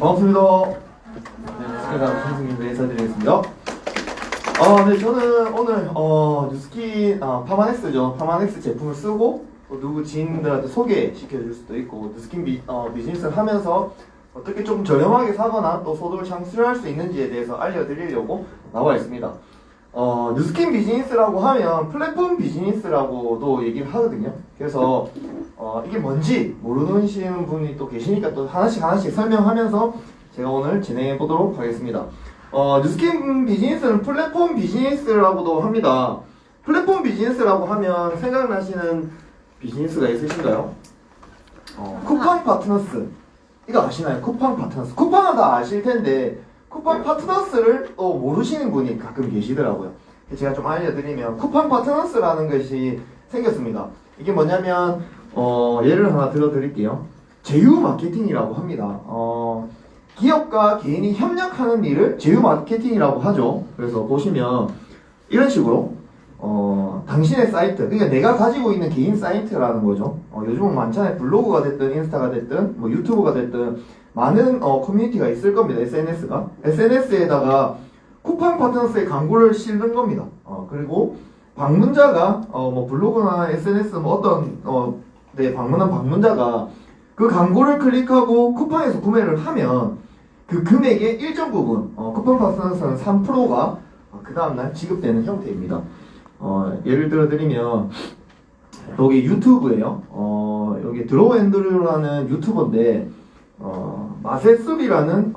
반갑습니다. 네, 스키가 선생님들 인사드리겠습니다. 네, 저는 오늘 뉴스킨 파마넥스죠. 파마넥스 제품을 쓰고 또 누구 지인들한테 소개시켜줄 수도 있고 뉴스킨 비즈니스를 하면서 어떻게 좀 저렴하게 사거나 또 소득을 창출할 수 있는지에 대해서 알려드리려고 나와 있습니다. 뉴스킨 비즈니스라고 하면 플랫폼 비즈니스라고도 얘기를 하거든요. 그래서 이게 뭔지 모르시는 분이 또 계시니까 또 하나씩 설명하면서 제가 오늘 진행해 보도록 하겠습니다. 뉴스킨 비즈니스는 플랫폼 비즈니스라고도 합니다. 플랫폼 비즈니스라고 하면 생각나시는 비즈니스가 있으신가요? 쿠팡 파트너스 이거 아시나요? 쿠팡 파트너스. 쿠팡은 다 아실 텐데 쿠팡 파트너스를 또 모르시는 분이 가끔 계시더라고요. 제가 좀 알려드리면 쿠팡 파트너스라는 것이 생겼습니다. 이게 뭐냐면 예를 하나 들어드릴게요. 제휴 마케팅이라고 합니다. 기업과 개인이 협력하는 일을 제휴 마케팅이라고 하죠. 그래서 보시면 이런 식으로 당신의 사이트, 그러니까 내가 가지고 있는 개인 사이트라는 거죠. 요즘은 많잖아요. 블로그가 됐든 인스타가 됐든 뭐 유튜브가 됐든 많은 커뮤니티가 있을 겁니다. SNS에다가 쿠팡 파트너스의 광고를 실는 겁니다. 그리고 방문자가 뭐 블로그나 SNS 뭐 어떤 방문한 방문자가 그 광고를 클릭하고 쿠팡에서 구매를 하면 그 금액의 일정 부분 쿠팡 파트너스는 3%가 그 다음날 지급되는 형태입니다. 예를 들어 드리면 여기 유튜브예요. 여기 드로우앤드루라는 유튜버인데 마세숲이라는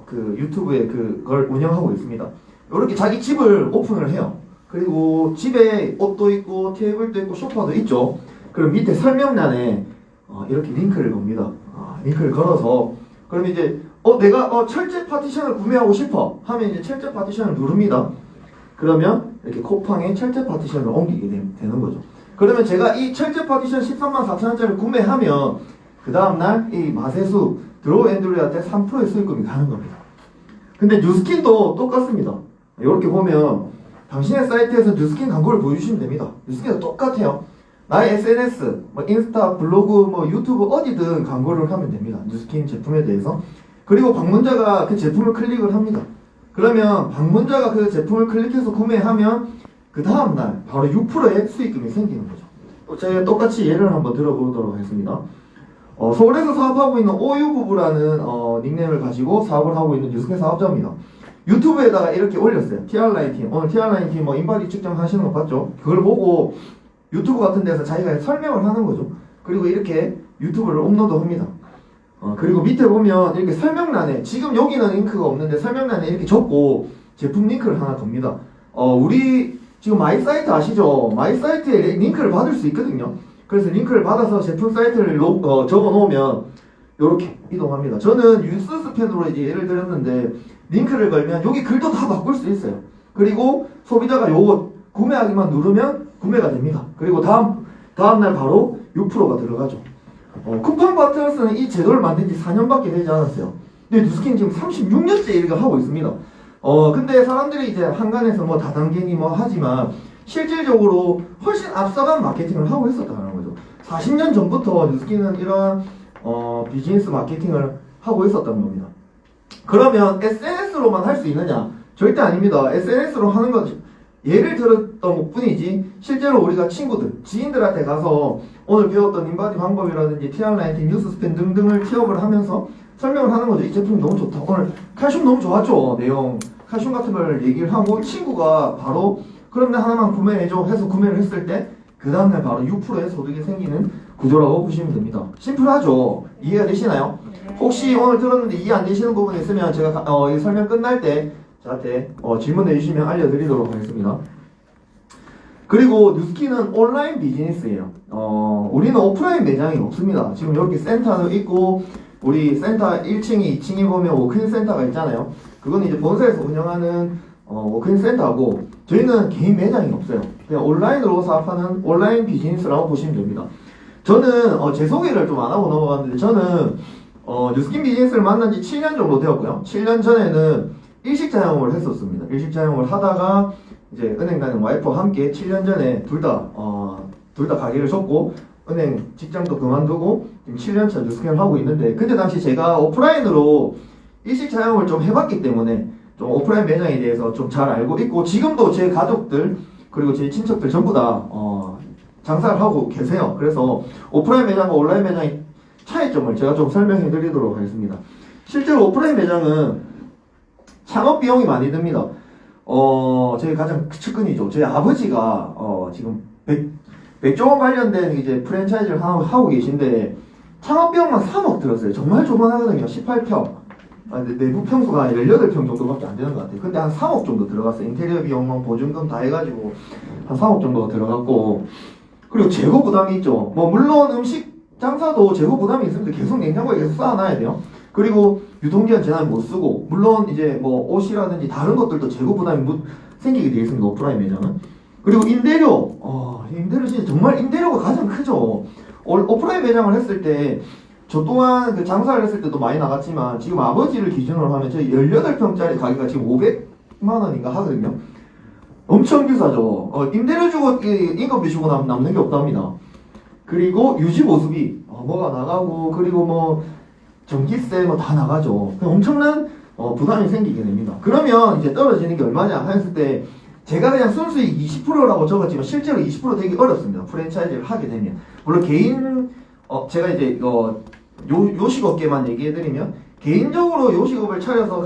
그 유튜브에 그걸 운영하고 있습니다. 이렇게 자기 집을 오픈을 해요. 그리고 집에 옷도 있고 테이블도 있고 소파도 있죠. 그럼 밑에 설명란에 이렇게 링크를 겁니다. 링크를 걸어서 그럼 이제 내가 철제 파티션을 구매하고 싶어 하면 이제 철제 파티션을 누릅니다. 그러면 이렇게 쿠팡에 철제 파티션을 옮기게 되는 거죠. 그러면 제가 이 철제 파티션 134,000원짜리를 구매하면 그 다음날 이 마세수 드로우앤드루한테 3%의 수익금이 가는 겁니다. 근데 뉴스킨도 똑같습니다. 이렇게 보면 당신의 사이트에서 뉴스킨 광고를 보여주시면 됩니다. 뉴스킨도 똑같아요. 나의 SNS, 뭐 인스타, 블로그, 뭐 유튜브 어디든 광고를 하면 됩니다. 뉴스킨 제품에 대해서. 그리고 방문자가 그 제품을 클릭을 합니다. 그러면 방문자가 그 제품을 클릭해서 구매하면 그 다음날 바로 6%의 수익금이 생기는 거죠. 또 제가 똑같이 예를 한번 들어보도록 하겠습니다. 서울에서 사업하고 있는 오유부부라는 닉네임을 가지고 사업을 하고 있는 뉴스킨 사업자입니다. 유튜브에다가 이렇게 올렸어요. TR9팀. 오늘 TR9팀 뭐 인바디 측정하시는 거 봤죠? 그걸 보고 유튜브 같은 데서 자기가 설명을 하는 거죠. 그리고 이렇게 유튜브를 업로드합니다. 그리고 밑에 보면 이렇게 설명란에 지금 여기는 링크가 없는데 설명란에 이렇게 적고 제품 링크를 하나 겁니다. 우리 지금 마이 사이트 아시죠? 마이 사이트에 링크를 받을 수 있거든요. 그래서 링크를 받아서 제품 사이트를 적어 놓으면 이렇게 이동합니다. 저는 뉴스 스팬으로 이제 예를 들었는데 링크를 걸면 여기 글도 다 바꿀 수 있어요. 그리고 소비자가 요거 구매하기만 누르면 구매가 됩니다. 그리고 다음날 바로 6%가 들어가죠. 쿠팡 파트너스는 이 제도를 만든 지 4년밖에 되지 않았어요. 근데 뉴스킨 지금 36년째 이걸 하고 있습니다. 근데 사람들이 이제 한간에서 뭐 다단계니 뭐 하지만 실질적으로 훨씬 앞서간 마케팅을 하고 있었다는 거죠. 40년 전부터 뉴스킨은 이러한 비즈니스 마케팅을 하고 있었던 겁니다. 그러면 SNS로만 할 수 있느냐? 절대 아닙니다. SNS로 하는 것 예를 들었던 것 뿐이지 실제로 우리가 친구들, 지인들한테 가서 오늘 배웠던 인바디 방법이라든지 TR9팀 뉴스 스팬 등등을 취업을 하면서 설명을 하는 거죠. 이 제품이 너무 좋다. 오늘 칼슘 너무 좋았죠. 내용 칼슘 같은 걸 얘기를 하고 친구가 바로 그럼 나 하나만 구매해줘 해서 구매를 했을 때 그 다음날 바로 6%의 소득이 생기는 구조라고 보시면 됩니다. 심플하죠? 이해가 되시나요? 혹시 오늘 들었는데 이해 안 되시는 부분이 있으면 제가 이 설명 끝날 때 저한테 질문해 주시면 알려드리도록 하겠습니다. 그리고 뉴스킨은 온라인 비즈니스예요. 우리는 오프라인 매장이 없습니다. 지금 이렇게 센터도 있고 우리 센터 1층이 2층에 보면 워크인 센터가 있잖아요. 그건 이제 본사에서 운영하는 워크인 센터고 저희는 개인 매장이 없어요. 그냥 온라인으로 사업하는 온라인 비즈니스라고 보시면 됩니다. 저는 제 소개를 좀 안 하고 넘어갔는데 저는 뉴스킨 비즈니스를 만난 지 7년 정도 되었고요. 7년 전에는 일식자영업을 했었습니다. 일식자영업을 하다가 이제 은행 다니는 와이프와 함께 7년 전에 둘 다 가게를 접고 은행 직장도 그만두고 지금 7년차 뉴스킨을 하고 있는데 그때 당시 제가 오프라인으로 일식 차영을 좀 해봤기 때문에 좀 오프라인 매장에 대해서 좀 잘 알고 있고, 지금도 제 가족들 그리고 제 친척들 전부 다 장사를 하고 계세요. 그래서 오프라인 매장과 온라인 매장의 차이점을 제가 좀 설명해 드리도록 하겠습니다. 실제로 오프라인 매장은 창업 비용이 많이 듭니다. 제 가장 측근이죠. 제 아버지가 지금 백종원 관련된 이제 프랜차이즈를 하고 계신데 창업 비용만 3억 들었어요. 정말 조만하거든요. 18평. 내부 평수가 18평 정도밖에 안 되는 것 같아요. 근데 한 3억 정도 들어갔어요. 인테리어 비용, 보증금 다 해가지고 한 3억 정도가 들어갔고, 그리고 재고 부담이 있죠. 뭐 물론 음식 장사도 재고 부담이 있습니다. 계속 냉장고에 계속 쌓아놔야 돼요. 그리고 유통기한 지나면 못 쓰고, 물론 이제 뭐 옷이라든지 다른 것들도 재고 부담이 생기게 되어 있습니다. 오프라인 매장은. 그리고 임대료, 임대료 진짜 정말 임대료가 가장 크죠. 오프라인 매장을 했을 때 저 또한 그 장사를 했을 때도 많이 나갔지만, 지금 아버지를 기준으로 하면 저희 18평짜리 가격가 지금 500만 원인가 하거든요. 엄청 비싸죠. 임대료 주고 인건비 주고 남는 게 없답니다. 그리고 유지 보수비 뭐가 나가고, 그리고 뭐 전기세 뭐 다 나가죠. 엄청난 부담이 생기게 됩니다. 그러면 이제 떨어지는 게 얼마냐 했을 때, 제가 그냥 순수익 20%라고 적었지만 실제로 20% 되기 어렵습니다. 프랜차이즈를 하게 되면. 물론 개인 제가 이제 요식업계만 얘기해드리면, 개인적으로 요식업을 차려서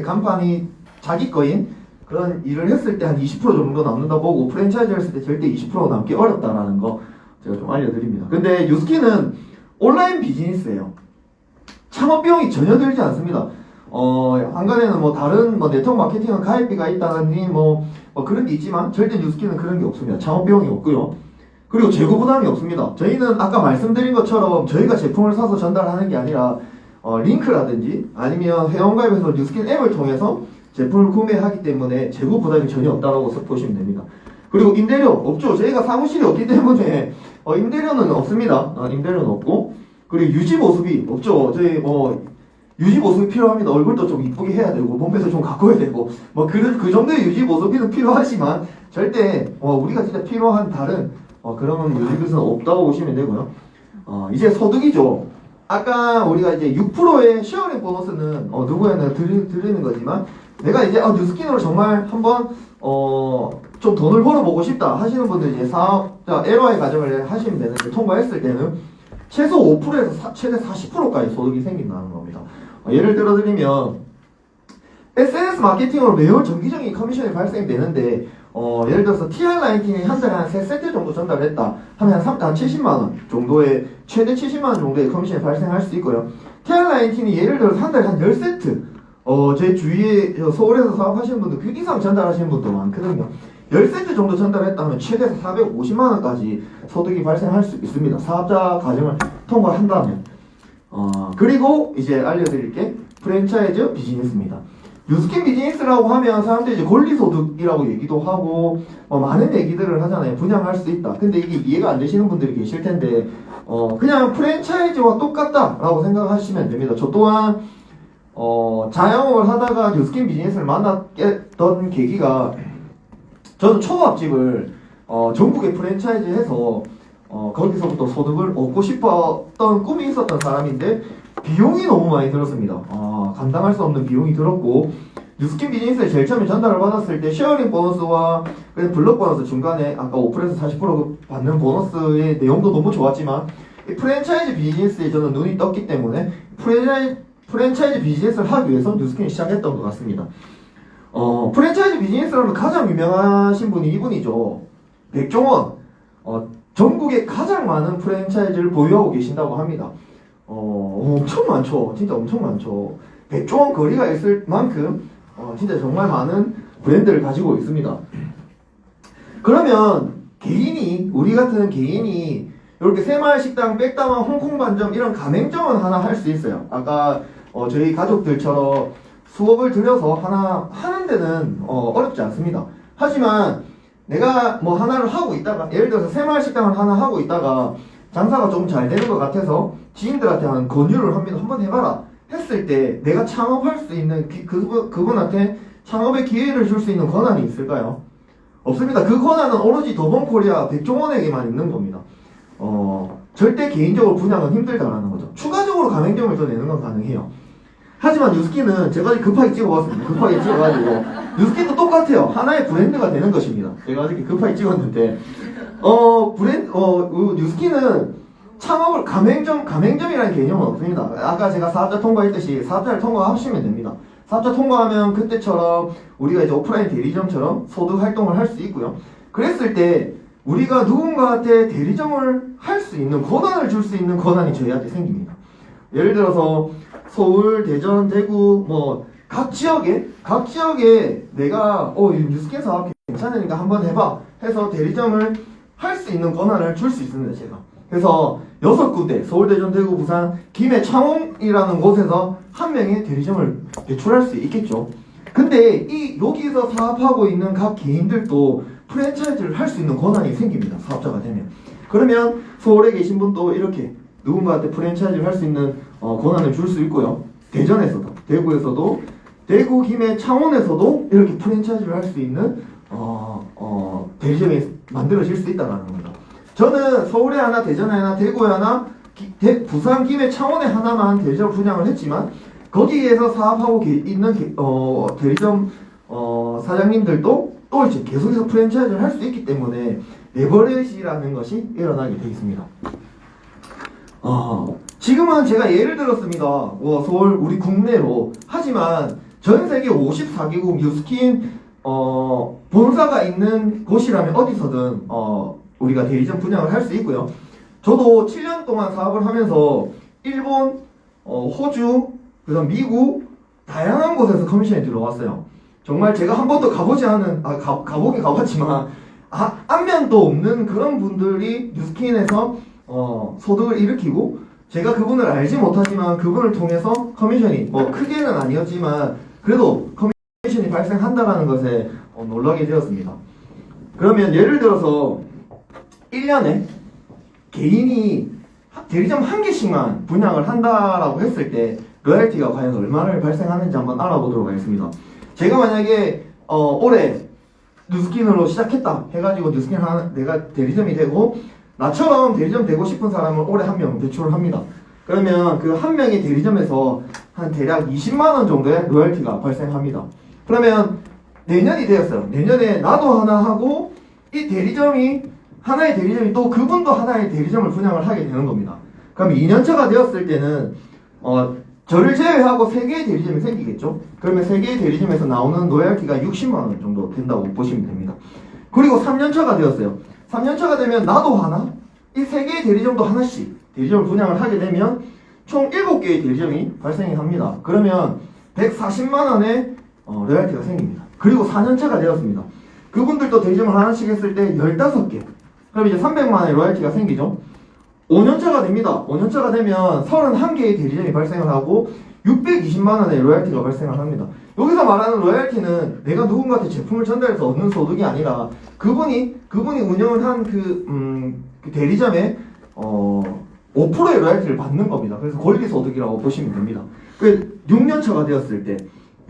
간판이 자기 거인 그런 일을 했을 때 한 20% 정도 남는다 보고, 프랜차이즈 했을 때 절대 20% 남기 어렵다라는 거 제가 좀 알려드립니다. 근데 뉴스킨은 온라인 비즈니스예요. 창업 비용이 전혀 들지 않습니다. 한간에는 뭐 다른 뭐 네트워크 마케팅은 가입비가 있다니 뭐 그런 게 있지만, 절대 뉴스킨은 그런 게 없습니다. 창업 비용이 없고요. 그리고 재고 부담이 없습니다. 저희는 아까 말씀드린 것처럼 저희가 제품을 사서 전달하는 게 아니라 링크라든지 아니면 회원가입해서 뉴스킨 앱을 통해서 제품을 구매하기 때문에 재고 부담이 전혀 없다고 보시면 됩니다. 그리고 임대료 없죠. 저희가 사무실이 없기 때문에 임대료는 없습니다. 임대료는 없고, 그리고 유지 보수비 없죠. 저희 유지 보수비 필요합니다. 얼굴도 좀 이쁘게 해야 되고, 몸매도 좀 가꿔야 되고, 그 정도의 유지 보수비는 필요하지만 절대 우리가 진짜 필요한 다른 그런 유지비는 없다고 보시면 되고요. 이제 소득이죠. 아까 우리가 이제 6%의 쉐어링 보너스는 누구에나 드리는 거지만, 내가 이제 뉴스킨으로 정말 한번 좀 돈을 벌어보고 싶다 하시는 분들, 이제 사업자 LOI 과정을 하시면 되는데, 통과했을 때는 최소 5%에서 최대 40%까지 소득이 생긴다는 겁니다. 예를 들어 드리면, SNS 마케팅으로 매월 정기적인 커미션이 발생되는데, 예를 들어서 TR19이 한 달에 한 3세트 정도 전달을 했다 하면 한 70만원 정도의, 최대 70만원 정도의 커미션이 발생할 수 있고요. TR19이 예를 들어서 한 달에 한 10세트, 제 주위에 서울에서 사업하시는 분들 그 이상 전달하시는 분도 많거든요. 10세트 정도 전달했다면 최대 450만원까지 소득이 발생할 수 있습니다. 사업자 과정을 통과한다면. 그리고 이제 알려드릴 게 프랜차이즈 비즈니스입니다. 뉴스킨 비즈니스라고 하면 사람들이 이제 권리소득이라고 얘기도 하고 많은 얘기들을 하잖아요. 분양할 수 있다. 근데 이게 이해가 안 되시는 분들이 계실 텐데, 그냥 프랜차이즈와 똑같다라고 생각하시면 됩니다. 저 또한 자영업을 하다가 뉴스킨 비즈니스를 만났던 계기가, 저는 초밥집을 전국에 프랜차이즈 해서 거기서부터 소득을 얻고 싶었던 꿈이 있었던 사람인데, 비용이 너무 많이 들었습니다. 감당할 수 없는 비용이 들었고, 뉴스킨 비즈니스에 제일 처음에 전달을 받았을 때 쉐어링 보너스와 블럭 보너스 중간에 아까 5%에서 40% 받는 보너스의 내용도 너무 좋았지만, 이 프랜차이즈 비즈니스에 저는 눈이 떴기 때문에 프랜차이즈 비즈니스를 하기 위해서 뉴스킨을 시작했던 것 같습니다. 프랜차이즈 비즈니스라면 가장 유명하신 분이 이분이죠. 백종원. 전국에 가장 많은 프랜차이즈를 보유하고 계신다고 합니다. 엄청 많죠. 진짜 엄청 많죠. 백종원 거리가 있을 만큼 진짜 정말 많은 브랜드를 가지고 있습니다. 그러면 우리 같은 개인이 이렇게 새마을식당, 백다방, 홍콩반점 이런 가맹점은 하나 할 수 있어요. 아까 저희 가족들처럼 수억을 들여서 하나 하는 데는 어렵지 않습니다. 하지만 내가 뭐 하나를 하고 있다가, 예를 들어서 새마을식당을 하나 하고 있다가 장사가 좀 잘 되는 것 같아서 지인들한테 한 권유를 합니다. 한번 해봐라 했을 때 내가 창업할 수 있는 그분한테 창업의 기회를 줄 수 있는 권한이 있을까요? 없습니다. 그 권한은 오로지 더본코리아 백종원에게만 있는 겁니다. 절대 개인적으로 분양은 힘들다라는 거죠. 추가적으로 가맹점을 더 내는 건 가능해요. 하지만 뉴스킨은 제가 급하게 찍어봤습니다. 급하게 찍어가지고 뉴스킨도 똑같아요. 하나의 브랜드가 되는 것입니다. 제가 어저께 급하게 찍었는데 뉴스킨은 창업을 가맹점이라는 개념은 없습니다. 아까 제가 사업자 통과했듯이 사업자를 통과하시면 됩니다. 사업자 통과하면 그때처럼 우리가 이제 오프라인 대리점처럼 소득 활동을 할 수 있고요. 그랬을 때 우리가 누군가한테 대리점을 할 수 있는 권한을 줄 수 있는 권한이 저희한테 생깁니다. 예를 들어서 서울, 대전, 대구 각 지역에 내가 뉴스킨 사업 괜찮으니까 한번 해봐 해서 대리점을 할 수 있는 권한을 줄 수 있습니다. 제가. 그래서 6군데 서울, 대전, 대구, 부산, 김해, 창원이라는 곳에서 한 명의 대리점을 배출할 수 있겠죠. 근데 여기서 사업하고 있는 각 개인들도 프랜차이즈를 할 수 있는 권한이 생깁니다. 사업자가 되면. 그러면 서울에 계신 분도 이렇게 누군가한테 프랜차이즈를 할 수 있는 권한을 줄 수 있고요. 대전에서도, 대구에서도, 대구, 김해, 창원에서도 이렇게 프랜차이즈를 할 수 있는 대리점이 만들어질 수 있다는 겁니다. 저는 서울에 하나, 대전에 하나, 대구에 하나, 부산, 김해, 창원에 하나만 대리점 분양을 했지만 거기에서 사업하고 있는 대리점 사장님들도 또 이제 계속해서 프랜차이즈를 할 수 있기 때문에 레버리지라는 것이 일어나게 되어 있습니다. 지금은 제가 예를 들었습니다. 서울 우리 국내로. 하지만 전 세계 54개국 뉴스킨 본사가 있는 곳이라면 어디서든 우리가 대리점 분양을 할 수 있고요. 저도 7년 동안 사업을 하면서 일본, 호주, 그다음 미국 다양한 곳에서 커미션이 들어왔어요. 정말 제가 한 번도 가보지 않은 가보긴 가봤지만 안면도 없는 그런 분들이 뉴스킨에서 소득을 일으키고 제가 그분을 알지 못하지만 그분을 통해서 커미션이 크게는 아니었지만 그래도 커미션이 발생한다라는 것에 놀라게 되었습니다. 그러면 예를 들어서 1년에 개인이 대리점 한 개씩만 분양을 한다라고 했을 때 로열티가 과연 얼마를 발생하는지 한번 알아보도록 하겠습니다. 제가 만약에 올해 뉴스킨으로 시작했다 해가지고 뉴스킨 내가 대리점이 되고 나처럼 대리점 되고 싶은 사람을 올해 한 명 배출을 합니다. 그러면 그 한 명의 대리점에서 한 대략 20만원 정도의 로열티가 발생합니다. 그러면 내년이 되었어요. 내년에 나도 하나 하고 이 대리점이 하나의 대리점이 또 그분도 하나의 대리점을 분양을 하게 되는 겁니다. 그럼 2년차가 되었을 때는 저를 제외하고 3개의 대리점이 생기겠죠. 그러면 3개의 대리점에서 나오는 로열티가 60만원 정도 된다고 보시면 됩니다. 그리고 3년차가 되었어요. 3년차가 되면 나도 하나, 이 3개의 대리점도 하나씩 대리점을 분양을 하게 되면 총 7개의 대리점이 발생이 합니다. 그러면 140만원의 로열티가 생깁니다. 그리고 4년차가 되었습니다. 그분들도 대리점을 하나씩 했을 때 15개. 그럼 이제 300만원의 로열티가 생기죠. 5년차가 됩니다. 5년차가 되면 31개의 대리점이 발생을 하고 620만원의 로열티가 발생을 합니다. 여기서 말하는 로열티는 내가 누군가한테 제품을 전달해서 얻는 소득이 아니라 그분이 운영을 한 그 대리점에 5%의 로열티를 받는 겁니다. 그래서 권리소득이라고 보시면 됩니다. 6년차가 되었을 때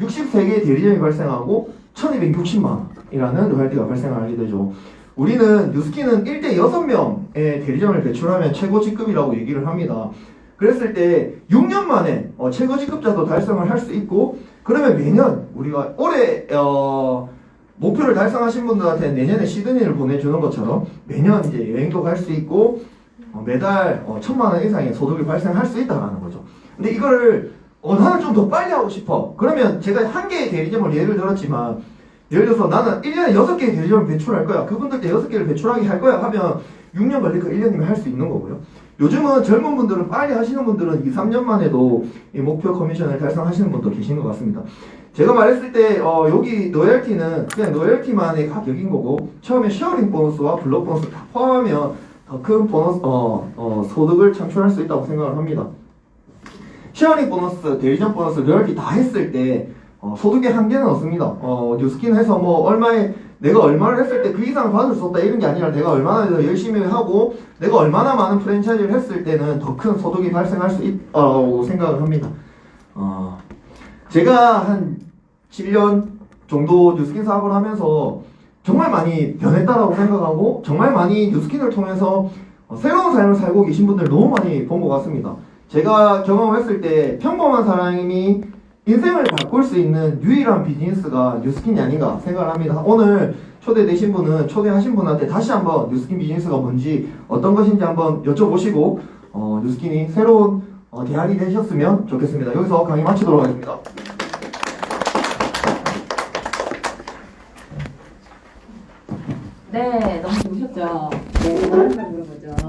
63개의 대리점이 발생하고 1260만원이라는 로열티가 발생하게 되죠. 우리는 뉴스킨은 1대 6명의 대리점을 배출하면 최고 직급이라고 얘기를 합니다. 그랬을 때 6년 만에 최고 직급자도 달성을 할 수 있고 그러면 매년 우리가 올해 목표를 달성하신 분들한테 내년에 시드니를 보내주는 것처럼 매년 이제 여행도 갈 수 있고 매달 1,000만원 이상의 소득이 발생할 수 있다는 거죠. 근데 이거를 나는 좀 더 빨리 하고 싶어. 그러면 제가 한 개의 대리점을 예를 들었지만 예를 들어서 나는 1년에 6개의 대리점을 배출할 거야. 그분들께 6개를 배출하게 할 거야 하면 6년 걸릴까 1년이면 할 수 있는 거고요. 요즘은 젊은 분들은 빨리 하시는 분들은 2, 3년만 해도 이 목표 커미션을 달성하시는 분도 계신 것 같습니다. 제가 말했을 때 여기 로열티는 그냥 로열티만의 가격인 거고 처음에 쉐어링 보너스와 블록 보너스 다 포함하면 더 큰 보너스 소득을 창출할 수 있다고 생각을 합니다. 쉐어링 보너스, 대리점 보너스, 로열티 다 했을 때 소득의 한계는 없습니다. 뉴스킨 해서 내가 얼마를 했을 때 그 이상을 받을 수 없다 이런 게 아니라 내가 얼마나 더 열심히 하고 내가 얼마나 많은 프랜차이즈를 했을 때는 더 큰 소득이 발생할 수 있다고 생각을 합니다. 제가 한 7년 정도 뉴스킨 사업을 하면서 정말 많이 변했다라고 생각하고 정말 많이 뉴스킨을 통해서 새로운 삶을 살고 계신 분들 너무 많이 본 것 같습니다. 제가 경험했을 때 평범한 사람이 인생을 바꿀 수 있는 유일한 비즈니스가 뉴스킨이 아닌가 생각을 합니다. 오늘 초대되신 분은 초대하신 분한테 다시 한번 뉴스킨 비즈니스가 뭔지 어떤 것인지 한번 여쭤보시고 뉴스킨이 새로운 대안이 되셨으면 좋겠습니다. 여기서 강의 마치도록 하겠습니다. 네, 너무 좋으셨죠? 네, 다른 걸 물어보죠.